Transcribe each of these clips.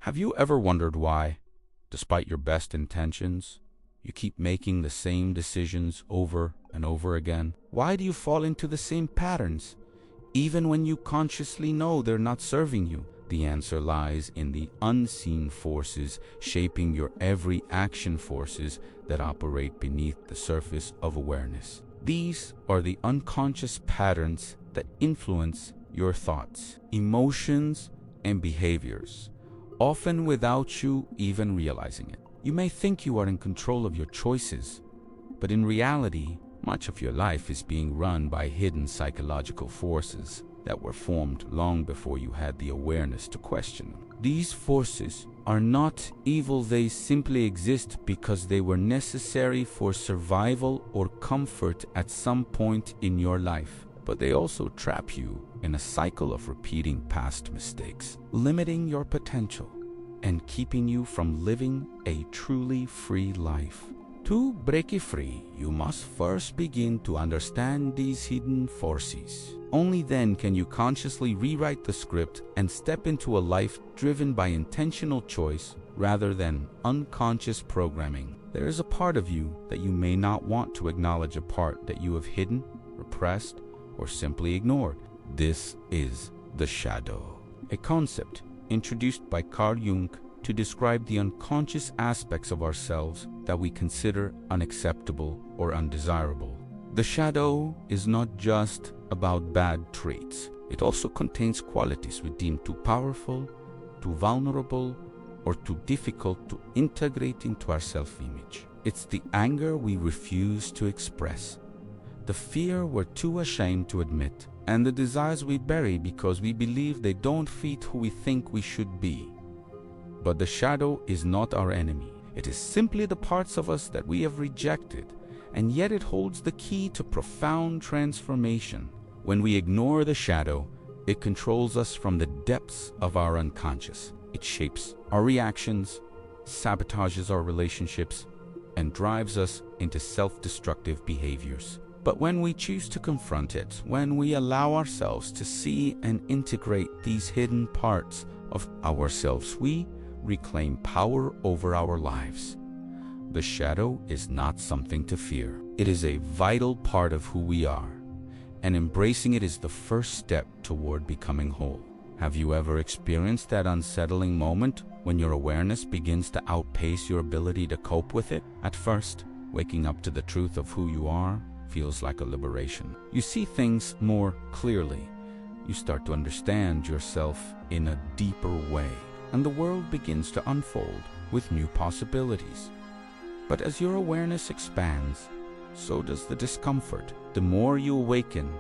Have you ever wondered why, despite your best intentions, you keep making the same decisions over and over again? Why do you fall into the same patterns, even when you consciously know they're not serving you? The answer lies in the unseen forces shaping your every action, forces that operate beneath the surface of awareness. These are the unconscious patterns that influence your thoughts, emotions, and behaviors, often without you even realizing it. You may think you are in control of your choices, but in reality, much of your life is being run by hidden psychological forces that were formed long before you had the awareness to question them. These forces are not evil, they simply exist because they were necessary for survival or comfort at some point in your life. But they also trap you in a cycle of repeating past mistakes, limiting your potential and keeping you from living a truly free life. To break free, you must first begin to understand these hidden forces. Only then can you consciously rewrite the script and step into a life driven by intentional choice rather than unconscious programming. There is a part of you that you may not want to acknowledge, a part that you have hidden, repressed, or simply ignored. This is the shadow, a concept introduced by Carl Jung to describe the unconscious aspects of ourselves that we consider unacceptable or undesirable. The shadow is not just about bad traits. It also contains qualities we deem too powerful, too vulnerable, or too difficult to integrate into our self-image. It's the anger we refuse to express, the fear we're too ashamed to admit, and the desires we bury because we believe they don't fit who we think we should be. But the shadow is not our enemy. It is simply the parts of us that we have rejected, and yet it holds the key to profound transformation. When we ignore the shadow, it controls us from the depths of our unconscious. It shapes our reactions, sabotages our relationships, and drives us into self-destructive behaviors. But when we choose to confront it, when we allow ourselves to see and integrate these hidden parts of ourselves, we reclaim power over our lives. The shadow is not something to fear. It is a vital part of who we are, and embracing it is the first step toward becoming whole. Have you ever experienced that unsettling moment when your awareness begins to outpace your ability to cope with it? At first, waking up to the truth of who you are feels like a liberation. You see things more clearly. You start to understand yourself in a deeper way, and the world begins to unfold with new possibilities. But as your awareness expands, so does the discomfort. The more you awaken,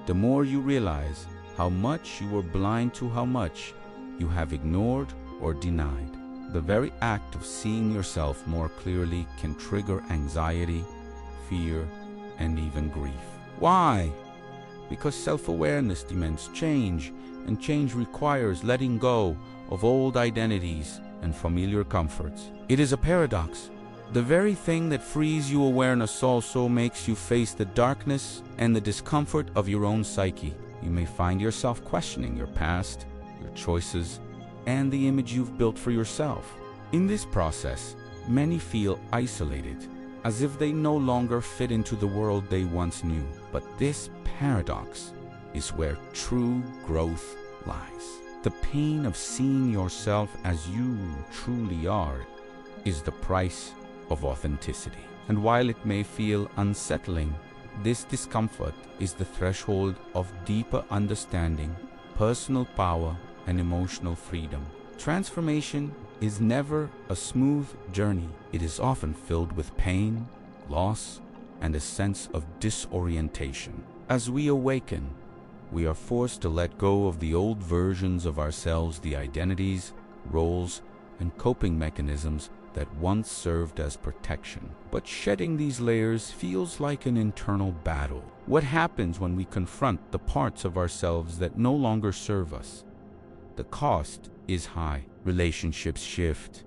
the more you realize how much you were blind to, how much you have ignored or denied. The very act of seeing yourself more clearly can trigger anxiety, fear, and even grief. Why? Because self-awareness demands change, and change requires letting go of old identities and familiar comforts. It is a paradox. The very thing that frees you awareness also makes you face the darkness and the discomfort of your own psyche. You may find yourself questioning your past, your choices, and the image you've built for yourself. In this process, many feel isolated, as if they no longer fit into the world they once knew. But this paradox is where true growth lies. The pain of seeing yourself as you truly are is the price of authenticity. And while it may feel unsettling, this discomfort is the threshold of deeper understanding, personal power, and emotional freedom. Transformation is never a smooth journey. It is often filled with pain, loss, and a sense of disorientation. As we awaken, we are forced to let go of the old versions of ourselves, the identities, roles, and coping mechanisms that once served as protection. But shedding these layers feels like an internal battle. What happens when we confront the parts of ourselves that no longer serve us? The cost is high. Relationships shift,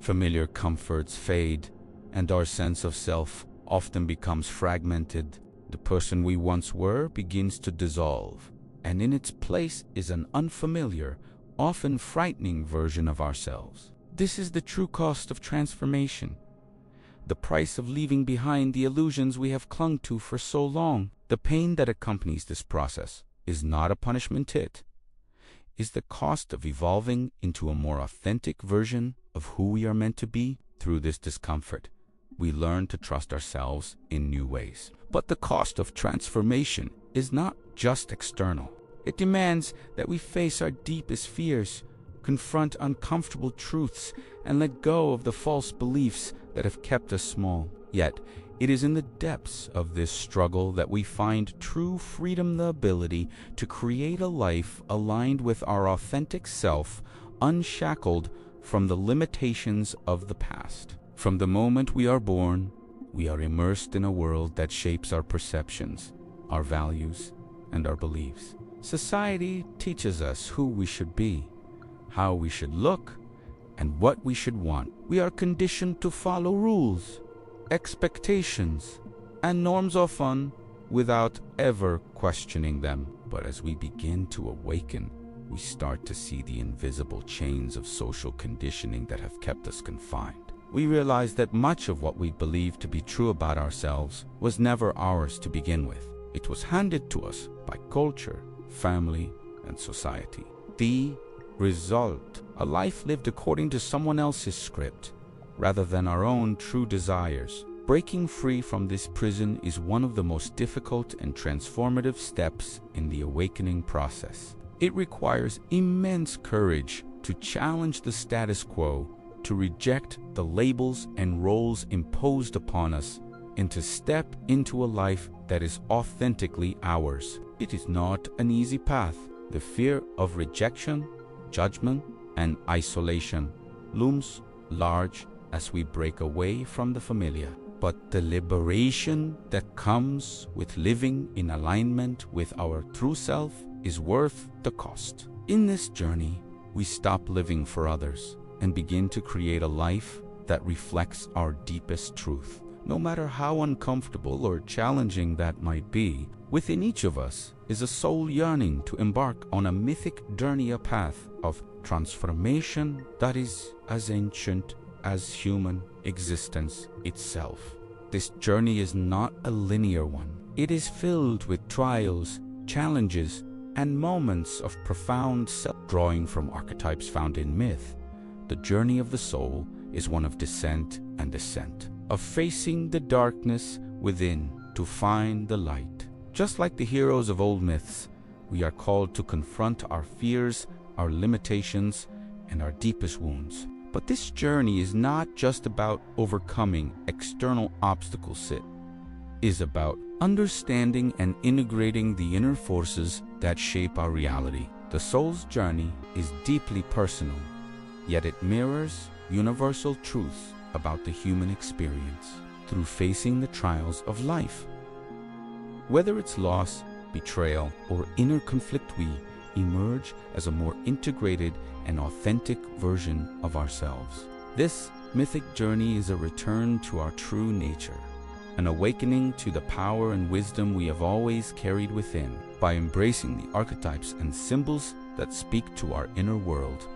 familiar comforts fade, and our sense of self often becomes fragmented. The person we once were begins to dissolve, and in its place is an unfamiliar, often frightening version of ourselves. This is the true cost of transformation, the price of leaving behind the illusions we have clung to for so long. The pain that accompanies this process is not a punishment, it is the cost of evolving into a more authentic version of who we are meant to be. Through this discomfort, we learn to trust ourselves in new ways. But the cost of transformation is not just external. It demands that we face our deepest fears, confront uncomfortable truths, and let go of the false beliefs that have kept us small. Yet, it is in the depths of this struggle that we find true freedom, the ability to create a life aligned with our authentic self, unshackled from the limitations of the past. From the moment we are born, we are immersed in a world that shapes our perceptions, our values, and our beliefs. Society teaches us who we should be, how we should look, and what we should want. We are conditioned to follow rules, expectations, and norms often without ever questioning them. But as we begin to awaken, we start to see the invisible chains of social conditioning that have kept us confined. We realize that much of what we believe to be true about ourselves was never ours to begin with. It was handed to us by culture, family, and society. The result, a life lived according to someone else's script, rather than our own true desires. Breaking free from this prison is one of the most difficult and transformative steps in the awakening process. It requires immense courage to challenge the status quo, to reject the labels and roles imposed upon us, and to step into a life that is authentically ours. It is not an easy path. The fear of rejection, judgment, and isolation looms large as we break away from the familiar. But the liberation that comes with living in alignment with our true self is worth the cost. In this journey, we stop living for others and begin to create a life that reflects our deepest truth. No matter how uncomfortable or challenging that might be, within each of us is a soul yearning to embark on a mythic journey, a path of transformation that is as ancient as human existence itself. This journey is not a linear one. It is filled with trials, challenges, and moments of profound self-drawing from archetypes found in myth. The journey of the soul is one of descent and ascent, of facing the darkness within to find the light. Just like the heroes of old myths, we are called to confront our fears, our limitations, and our deepest wounds. But this journey is not just about overcoming external obstacles. It is about understanding and integrating the inner forces that shape our reality. The soul's journey is deeply personal, yet it mirrors universal truths about the human experience. Through facing the trials of life, whether it's loss, betrayal, or inner conflict, we emerge as a more integrated and authentic version of ourselves. This mythic journey is a return to our true nature, an awakening to the power and wisdom we have always carried within. By embracing the archetypes and symbols that speak to our inner world,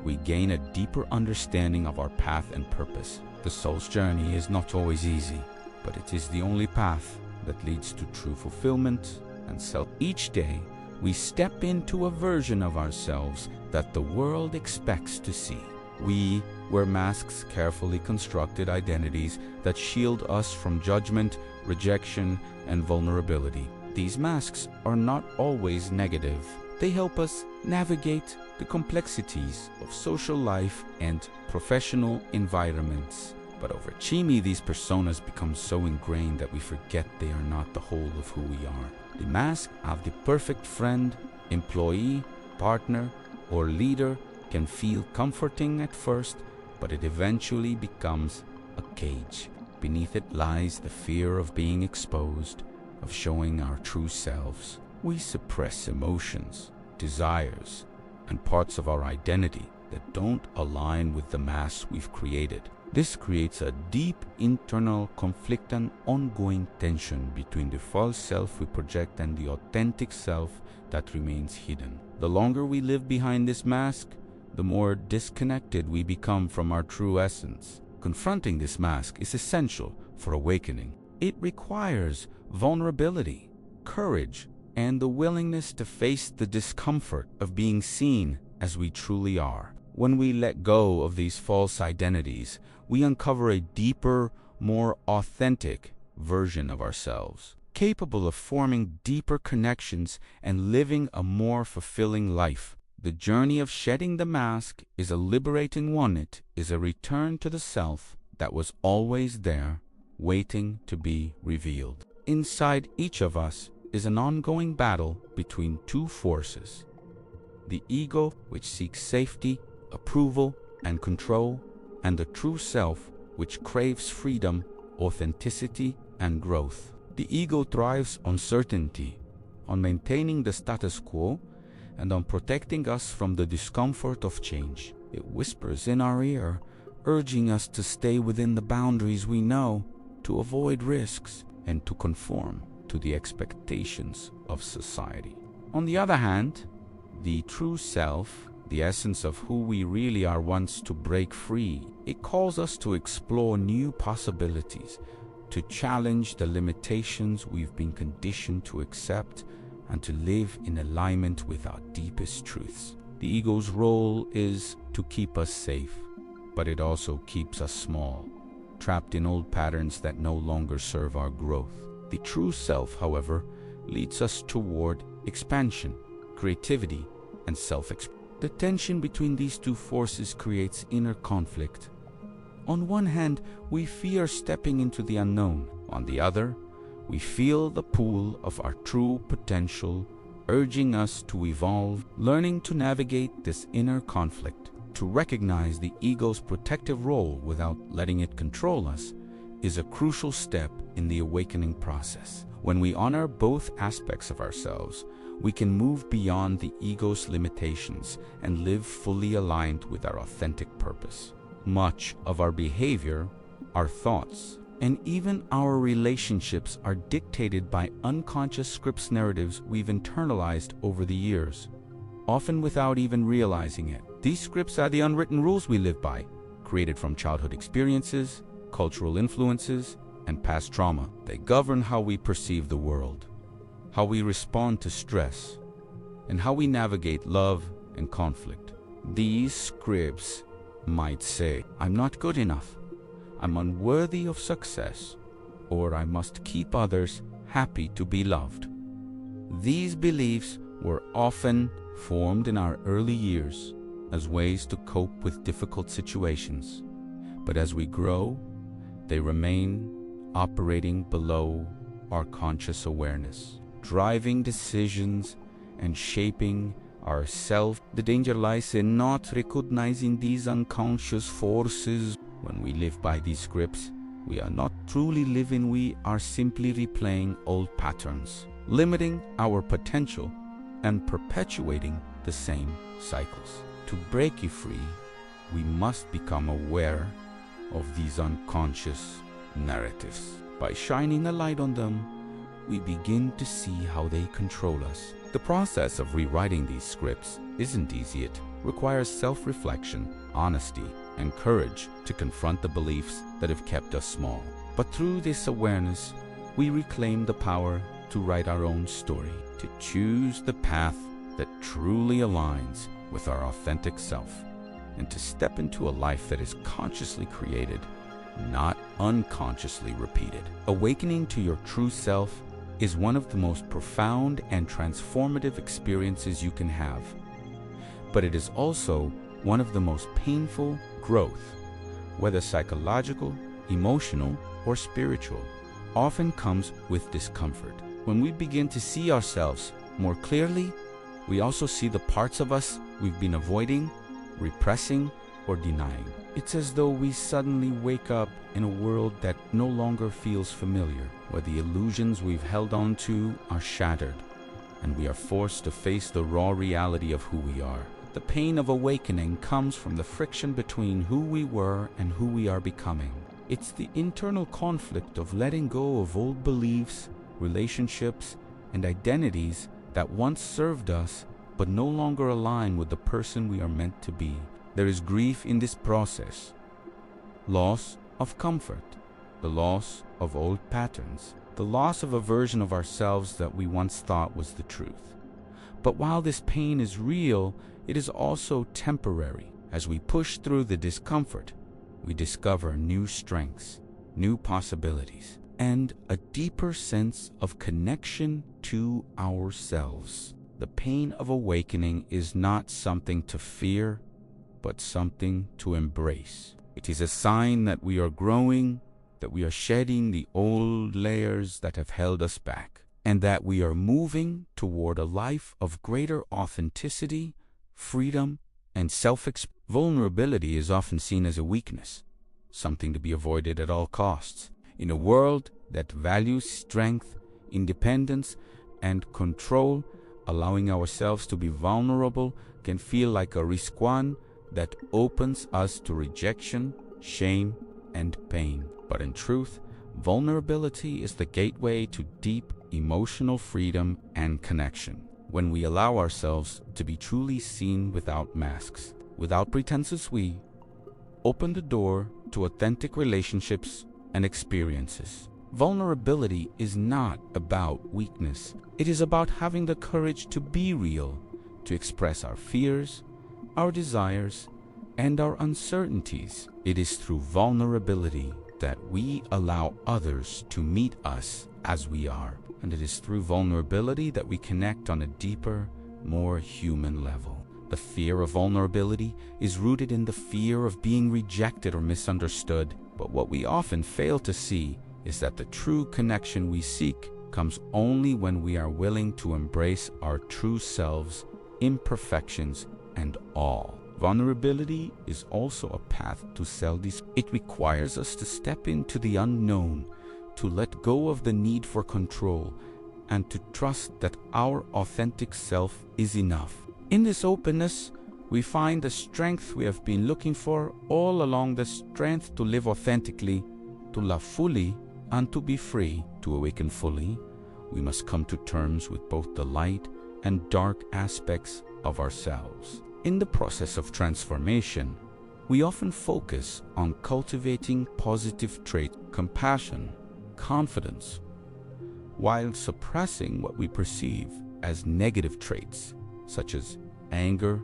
we gain a deeper understanding of our path and purpose. The soul's journey is not always easy, but it is the only path that leads to true fulfillment and self. Each day, we step into a version of ourselves that the world expects to see. We wear masks, carefully constructed identities that shield us from judgment, rejection, and vulnerability. These masks are not always negative. They help us navigate the complexities of social life and professional environments. But over time, these personas become so ingrained that we forget they are not the whole of who we are. The mask of the perfect friend, employee, partner, or leader can feel comforting at first, but it eventually becomes a cage. Beneath it lies the fear of being exposed, of showing our true selves. We suppress emotions, desires, and parts of our identity that don't align with the mask we've created. This creates a deep internal conflict and ongoing tension between the false self we project and the authentic self that remains hidden. The longer we live behind this mask, the more disconnected we become from our true essence. Confronting this mask is essential for awakening. It requires vulnerability, courage, and the willingness to face the discomfort of being seen as we truly are. When we let go of these false identities, we uncover a deeper, more authentic version of ourselves, capable of forming deeper connections and living a more fulfilling life. The journey of shedding the mask is a liberating one. It is a return to the self that was always there, waiting to be revealed. Inside each of us is an ongoing battle between two forces: the ego, which seeks safety, approval, and control, and the true self, which craves freedom, authenticity, and growth. The ego thrives on certainty, on maintaining the status quo, and on protecting us from the discomfort of change. It whispers in our ear, urging us to stay within the boundaries we know, to avoid risks, and to conform to the expectations of society. On the other hand, the true self, the essence of who we really are, wants to break free. It calls us to explore new possibilities, to challenge the limitations we've been conditioned to accept, and to live in alignment with our deepest truths. The ego's role is to keep us safe, but it also keeps us small, trapped in old patterns that no longer serve our growth. The true self, however, leads us toward expansion, creativity, and self-expression. The tension between these two forces creates inner conflict. On one hand, we fear stepping into the unknown. On the other, we feel the pull of our true potential, urging us to evolve. Learning to navigate this inner conflict, to recognize the ego's protective role without letting it control us, is a crucial step in the awakening process. When we honor both aspects of ourselves, we can move beyond the ego's limitations and live fully aligned with our authentic purpose. Much of our behavior, our thoughts, and even our relationships are dictated by unconscious scripts, narratives we've internalized over the years, often without even realizing it. These scripts are the unwritten rules we live by, created from childhood experiences, cultural influences, and past trauma. They govern how we perceive the world, how we respond to stress, and how we navigate love and conflict. These scripts might say, "I'm not good enough, I'm unworthy of success," or "I must keep others happy to be loved." These beliefs were often formed in our early years as ways to cope with difficult situations. But as we grow, they remain operating below our conscious awareness, driving decisions and shaping our self. The danger lies in not recognizing these unconscious forces. When we live by these scripts, we are not truly living, we are simply replaying old patterns, limiting our potential and perpetuating the same cycles. To break free, we must become aware of these unconscious narratives. By shining a light on them, we begin to see how they control us. The process of rewriting these scripts isn't easy. It requires self-reflection, honesty, and courage to confront the beliefs that have kept us small. But through this awareness, we reclaim the power to write our own story, to choose the path that truly aligns with our authentic self, and to step into a life that is consciously created, not unconsciously repeated. Awakening to your true self is one of the most profound and transformative experiences you can have. But it is also one of the most painful growth, whether psychological, emotional, or spiritual, often comes with discomfort. When we begin to see ourselves more clearly, we also see the parts of us we've been avoiding, repressing, or denying. It's as though we suddenly wake up in a world that no longer feels familiar, where the illusions we've held on to are shattered, and we are forced to face the raw reality of who we are. The pain of awakening comes from the friction between who we were and who we are becoming. It's the internal conflict of letting go of old beliefs, relationships, and identities that once served us but no longer align with the person we are meant to be. There is grief in this process, loss of comfort, the loss of old patterns, the loss of a version of ourselves that we once thought was the truth. But while this pain is real, it is also temporary. As we push through the discomfort, we discover new strengths, new possibilities, and a deeper sense of connection to ourselves. The pain of awakening is not something to fear, but something to embrace. It is a sign that we are growing, that we are shedding the old layers that have held us back, and that we are moving toward a life of greater authenticity, freedom, and self-expression. Vulnerability is often seen as a weakness, something to be avoided at all costs. In a world that values strength, independence, and control, allowing ourselves to be vulnerable can feel like a risque that opens us to rejection, shame, and pain. But in truth, vulnerability is the gateway to deep emotional freedom and connection. When we allow ourselves to be truly seen without masks, without pretenses, we open the door to authentic relationships and experiences. Vulnerability is not about weakness. It is about having the courage to be real, to express our fears, our desires, and our uncertainties. It is through vulnerability that we allow others to meet us as we are. And it is through vulnerability that we connect on a deeper, more human level. The fear of vulnerability is rooted in the fear of being rejected or misunderstood. But what we often fail to see is that the true connection we seek comes only when we are willing to embrace our true selves, imperfections, and all. Vulnerability is also a path to self-discovery. It requires us to step into the unknown, to let go of the need for control, and to trust that our authentic self is enough. In this openness, we find the strength we have been looking for all along, the strength to live authentically, to love fully, and to be free. To awaken fully, we must come to terms with both the light and dark aspects of ourselves. In the process of transformation, we often focus on cultivating positive traits, compassion, confidence, while suppressing what we perceive as negative traits, such as anger,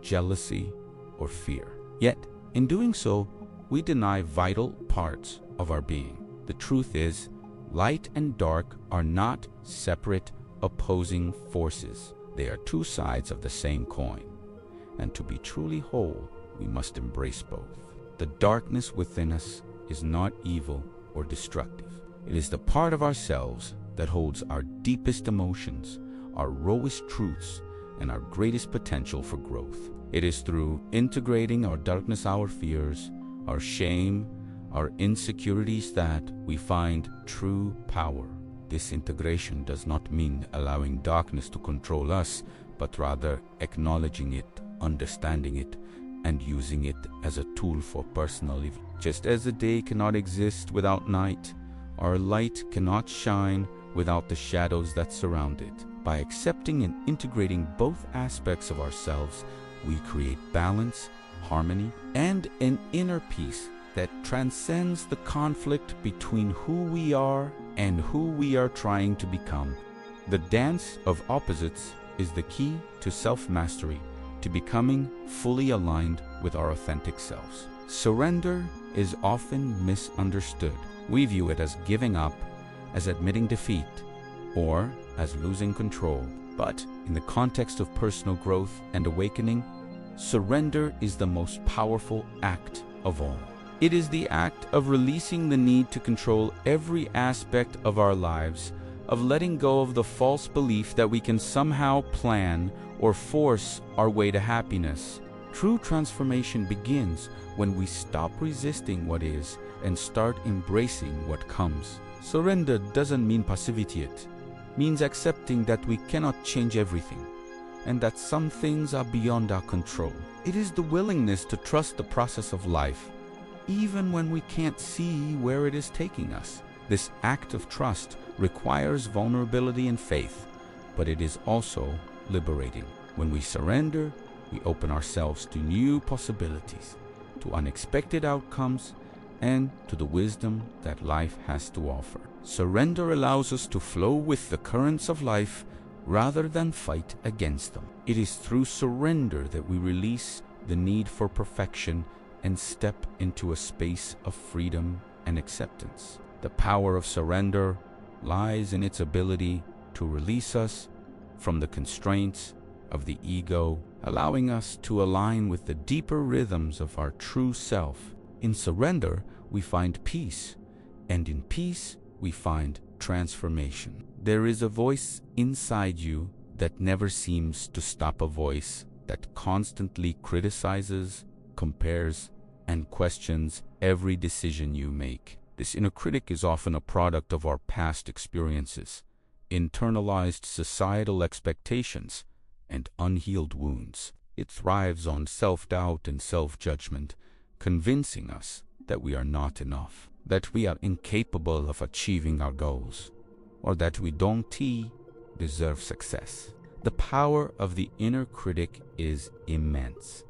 jealousy, or fear. Yet, in doing so, we deny vital parts of our being. The truth is, light and dark are not separate, opposing forces. They are two sides of the same coin. And to be truly whole, we must embrace both. The darkness within us is not evil or destructive. It is the part of ourselves that holds our deepest emotions, our rawest truths, and our greatest potential for growth. It is through integrating our darkness, our fears, our shame, our insecurities that we find true power. This integration does not mean allowing darkness to control us, but rather acknowledging it, understanding it, and using it as a tool for personal living. Just as the day cannot exist without night, our light cannot shine without the shadows that surround it. By accepting and integrating both aspects of ourselves, we create balance, harmony, and an inner peace that transcends the conflict between who we are and who we are trying to become. The dance of opposites is the key to self-mastery, to becoming fully aligned with our authentic selves. Surrender is often misunderstood. We view it as giving up, as admitting defeat, or as losing control. But in the context of personal growth and awakening, surrender is the most powerful act of all. It is the act of releasing the need to control every aspect of our lives, of letting go of the false belief that we can somehow plan or force our way to happiness. True transformation begins when we stop resisting what is and start embracing what comes. Surrender doesn't mean passivity. It means accepting that we cannot change everything, and that some things are beyond our control. It is the willingness to trust the process of life, even when we can't see where it is taking us. This act of trust requires vulnerability and faith, but it is also liberating. When we surrender, we open ourselves to new possibilities, to unexpected outcomes, and to the wisdom that life has to offer. Surrender allows us to flow with the currents of life rather than fight against them. It is through surrender that we release the need for perfection and step into a space of freedom and acceptance. The power of surrender lies in its ability to release us from the constraints of the ego, allowing us to align with the deeper rhythms of our true self. In surrender, we find peace, and in peace, we find transformation. There is a voice inside you that never seems to stop, a voice that constantly criticizes, compares, and questions every decision you make. This inner critic is often a product of our past experiences, internalized societal expectations, and unhealed wounds. It thrives on self-doubt and self-judgment, convincing us that we are not enough, that we are incapable of achieving our goals, or that we don't deserve success. The power of the inner critic is immense,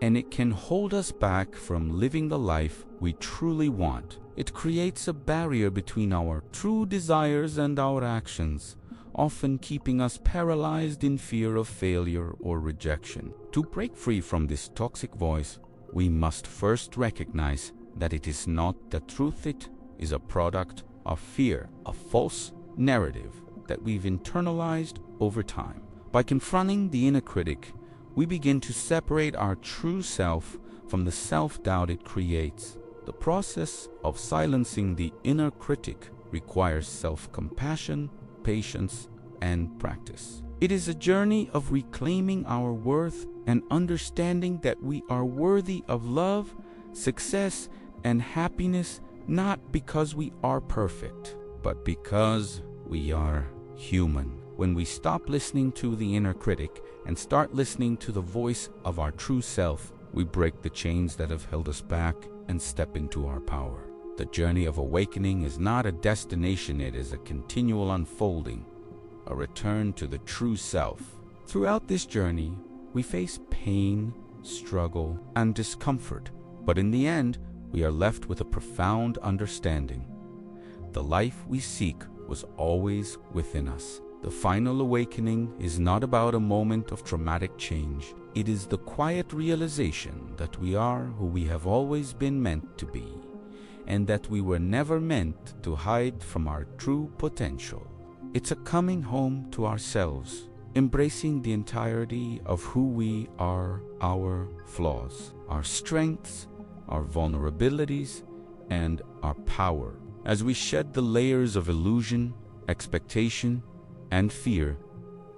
and it can hold us back from living the life we truly want. It creates a barrier between our true desires and our actions, often keeping us paralyzed in fear of failure or rejection. To break free from this toxic voice, we must first recognize that it is not the truth. It is a product of fear, a false narrative that we've internalized over time. By confronting the inner critic, we begin to separate our true self from the self-doubt it creates. The process of silencing the inner critic requires self-compassion, patience, and practice. It is a journey of reclaiming our worth and understanding that we are worthy of love, success, and happiness, not because we are perfect, but because we are human. When we stop listening to the inner critic and start listening to the voice of our true self, we break the chains that have held us back and step into our power. The journey of awakening is not a destination, it is a continual unfolding, a return to the true self. Throughout this journey, we face pain, struggle, and discomfort, but in the end, we are left with a profound understanding. The life we seek was always within us. The final awakening is not about a moment of dramatic change. It is the quiet realization that we are who we have always been meant to be, and that we were never meant to hide from our true potential. It's a coming home to ourselves, embracing the entirety of who we are, our flaws, our strengths, our vulnerabilities, and our power. As we shed the layers of illusion, expectation, and fear,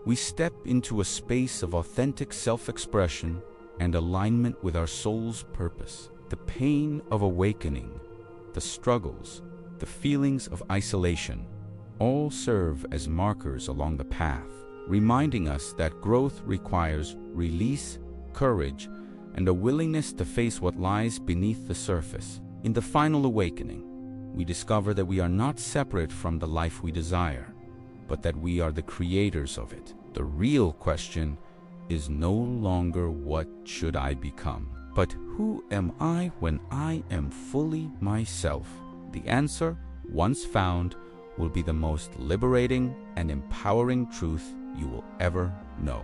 we step into a space of authentic self-expression and alignment with our soul's purpose. The pain of awakening, the struggles, the feelings of isolation, all serve as markers along the path, reminding us that growth requires release, courage, and a willingness to face what lies beneath the surface. In the final awakening, we discover that we are not separate from the life we desire, but that we are the creators of it. The real question is no longer what should I become, but who am I when I am fully myself? The answer, once found, will be the most liberating and empowering truth you will ever know.